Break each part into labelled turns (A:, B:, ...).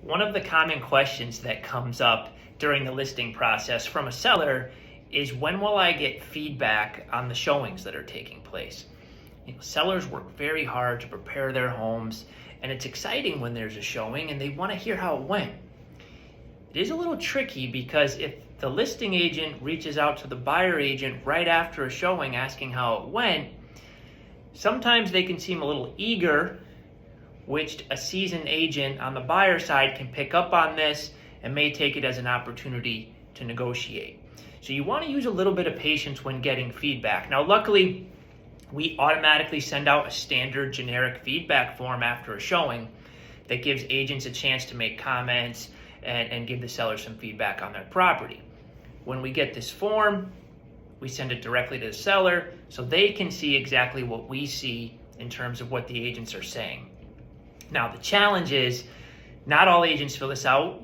A: One of the common questions that comes up during the listing process from a seller is, when will I get feedback on the showings that are taking place? Sellers work very hard to prepare their homes, and it's exciting when there's a showing and they want to hear how it went. It is a little tricky because if the listing agent reaches out to the buyer agent right after a showing asking how it went, sometimes they can seem a little eager, which a seasoned agent on the buyer side can pick up on this and may take it as an opportunity to negotiate. So you want to use a little bit of patience when getting feedback. Now, luckily, we automatically send out a standard generic feedback form after a showing that gives agents a chance to make comments and give the seller some feedback on their property. When we get this form, we send it directly to the seller so they can see exactly what we see in terms of what the agents are saying. Now, the challenge is not all agents fill this out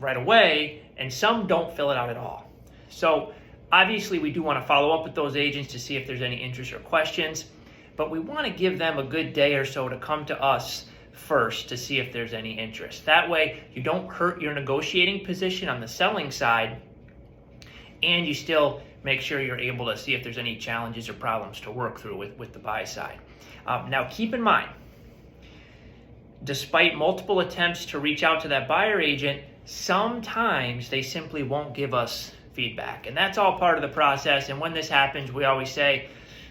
A: right away, and some don't fill it out at all. So obviously we do want to follow up with those agents to see if there's any interest or questions, but we want to give them a good day or so to come to us first to see if there's any interest. That way you don't hurt your negotiating position on the selling side, and you still make sure you're able to see if there's any challenges or problems to work through with the buy side. Now keep in mind, despite multiple attempts to reach out to that buyer agent, sometimes they simply won't give us feedback. And that's all part of the process. And when this happens, we always say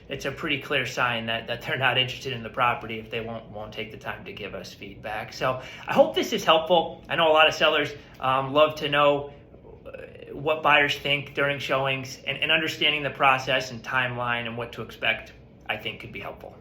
A: it's a pretty clear sign that they're not interested in the property if they won't take the time to give us feedback. So I hope this is helpful. I know a lot of sellers love to know what buyers think during showings, and understanding the process and timeline and what to expect, I think, could be helpful.